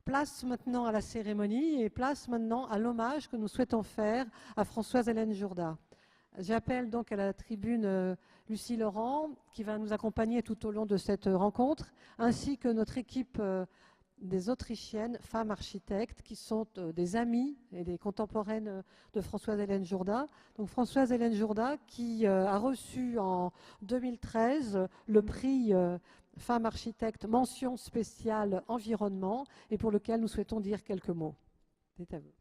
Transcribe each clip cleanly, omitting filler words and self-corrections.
Place maintenant à la cérémonie et place maintenant à l'hommage que nous souhaitons faire à Françoise Hélène Jourda. J'appelle donc à la tribune Lucie Laurent, qui va nous accompagner tout au long de cette rencontre, ainsi que notre équipe des Autrichiennes, femmes architectes, qui sont des amies et des contemporaines de Françoise Hélène Jourda. Donc Françoise Hélène Jourda, qui a reçu en 2013 le prix Femme architecte mention spéciale environnement, et pour lequel nous souhaitons dire quelques mots. C'est à vous.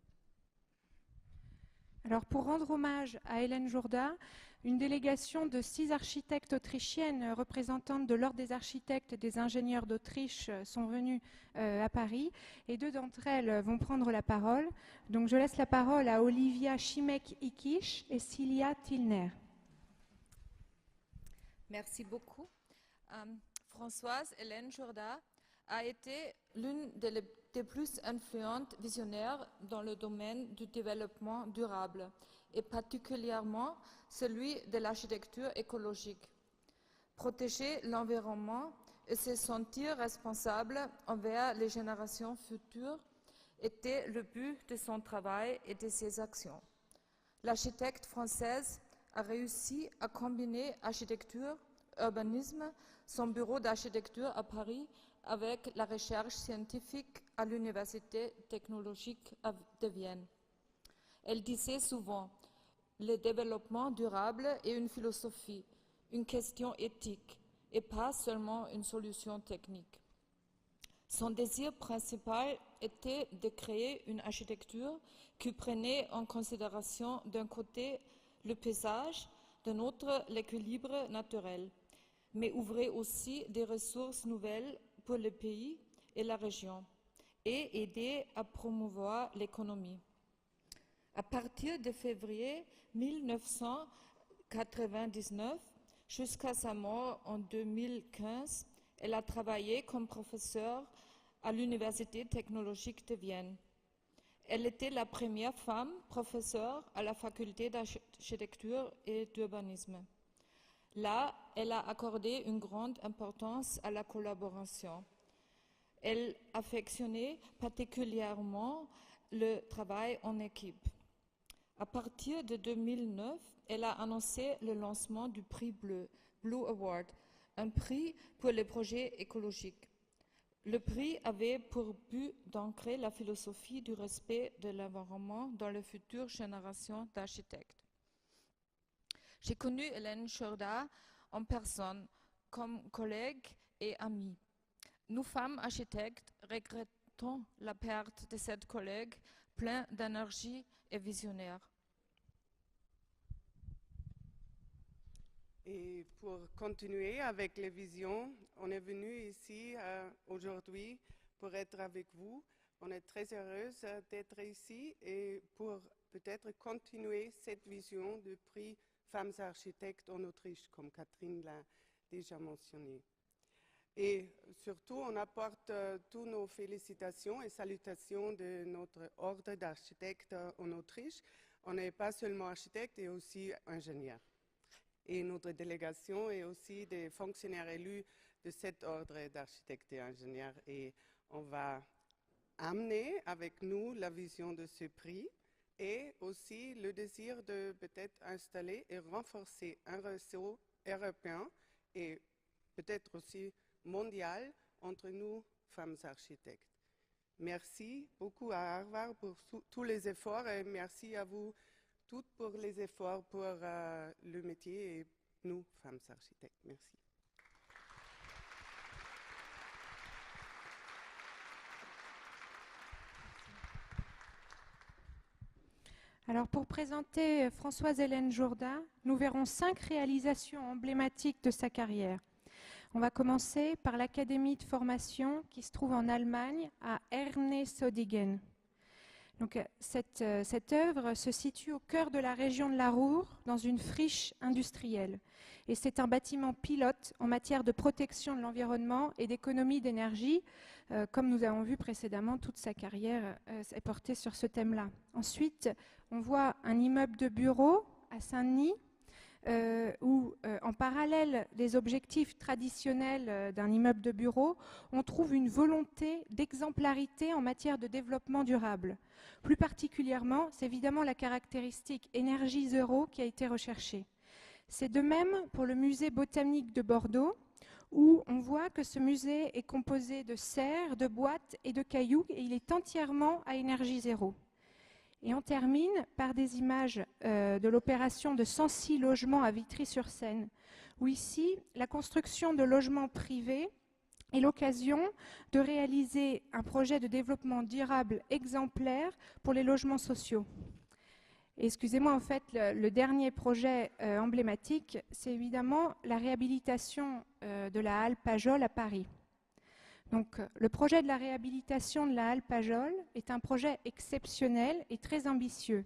Alors, pour rendre hommage à Hélène Jourda, une délégation de 6 architectes autrichiennes représentantes de l'Ordre des architectes et des ingénieurs d'Autriche sont venues à Paris, et 2 d'entre elles vont prendre la parole. Donc, je laisse la parole à Olivia Schimek-Ikisch et Cilia Tilner. Merci beaucoup. Françoise Hélène Jourda a été l'une des plus influentes visionnaires dans le domaine du développement durable, et particulièrement celui de l'architecture écologique. Protéger l'environnement et se sentir responsable envers les générations futures était le but de son travail et de ses actions. L'architecte française a réussi à combiner architecture, urbanisme, son bureau d'architecture à Paris, avec la recherche scientifique à l'Université technologique de Vienne. Elle disait souvent: le développement durable est une philosophie, une question éthique, et pas seulement une solution technique. Son désir principal était de créer une architecture qui prenait en considération d'un côté le paysage, d'un autre l'équilibre naturel, mais ouvrait aussi des ressources nouvelles pour le pays et la région, et aider à promouvoir l'économie. À partir de février 1999, jusqu'à sa mort en 2015, elle a travaillé comme professeure à l'Université technologique de Vienne. Elle était la première femme professeure à la faculté d'architecture et d'urbanisme. Là, elle a accordé une grande importance à la collaboration. Elle affectionnait particulièrement le travail en équipe. À partir de 2009, elle a annoncé le lancement du prix Bleu, Blue Award, un prix pour les projets écologiques. Le prix avait pour but d'ancrer la philosophie du respect de l'environnement dans les futures générations d'architectes. J'ai connu Hélène Jourda en personne, comme collègue et amie. Nous, femmes architectes, regrettons la perte de cette collègue pleine d'énergie et visionnaire. Et pour continuer avec les visions, on est venu ici aujourd'hui pour être avec vous. On est très heureuse d'être ici et pour peut-être continuer cette vision du prix Femmes architectes en Autriche, comme Catherine l'a déjà mentionné. Et surtout, on apporte toutes nos félicitations et salutations de notre ordre d'architectes en Autriche. On n'est pas seulement architecte, et aussi ingénieur. Et notre délégation est aussi des fonctionnaires élus de cet ordre d'architectes et ingénieurs. Et on va amener avec nous la vision de ce prix et aussi le désir de peut-être installer et renforcer un réseau européen et peut-être aussi mondial entre nous, femmes architectes. Merci beaucoup à Harvard pour tous les efforts et merci à vous toutes pour les efforts pour le métier et nous, femmes architectes. Merci. Alors, pour présenter Françoise Hélène Jourda, nous verrons 5 réalisations emblématiques de sa carrière. On va commencer par l'académie de formation qui se trouve en Allemagne, à Ernestodigen. Donc, cette œuvre se situe au cœur de la région de la Ruhr, dans une friche industrielle. Et c'est un bâtiment pilote en matière de protection de l'environnement et d'économie d'énergie. Comme nous avons vu précédemment, toute sa carrière est portée sur ce thème-là. Ensuite, on voit un immeuble de bureau à Saint-Denis, où, en parallèle des objectifs traditionnels d'un immeuble de bureau, on trouve une volonté d'exemplarité en matière de développement durable. Plus particulièrement, c'est évidemment la caractéristique énergie zéro qui a été recherchée. C'est de même pour le musée botanique de Bordeaux, où on voit que ce musée est composé de serres, de boîtes et de cailloux, et il est entièrement à énergie zéro. Et on termine par des images de l'opération de 106 logements à Vitry-sur-Seine, où ici, la construction de logements privés est l'occasion de réaliser un projet de développement durable exemplaire pour les logements sociaux. Excusez-moi, en fait, le dernier projet emblématique, c'est évidemment la réhabilitation de la halle Pajol à Paris. Donc, le projet de la réhabilitation de la halle Pajol est un projet exceptionnel et très ambitieux,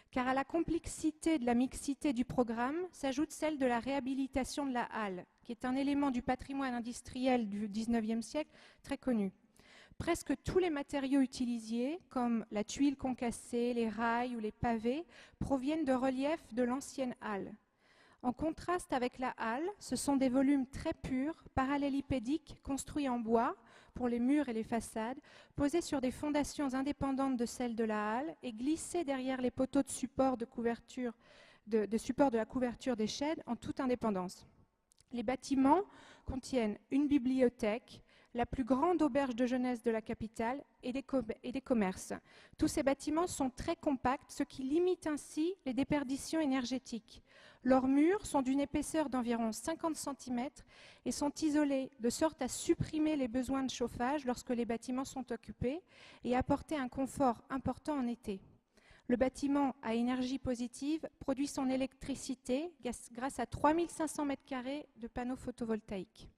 car à la complexité de la mixité du programme s'ajoute celle de la réhabilitation de la halle, qui est un élément du patrimoine industriel du XIXe siècle très connu. Presque tous les matériaux utilisés, comme la tuile concassée, les rails ou les pavés, proviennent de reliefs de l'ancienne halle. En contraste avec la halle, ce sont des volumes très purs, parallélipédiques, construits en bois pour les murs et les façades, posés sur des fondations indépendantes de celles de la halle et glissés derrière les poteaux de support de la couverture des sheds en toute indépendance. Les bâtiments contiennent une bibliothèque, la plus grande auberge de jeunesse de la capitale et des commerces. Tous ces bâtiments sont très compacts, ce qui limite ainsi les déperditions énergétiques. Leurs murs sont d'une épaisseur d'environ 50 cm et sont isolés de sorte à supprimer les besoins de chauffage lorsque les bâtiments sont occupés et apporter un confort important en été. Le bâtiment à énergie positive produit son électricité grâce à 3500 m² de panneaux photovoltaïques.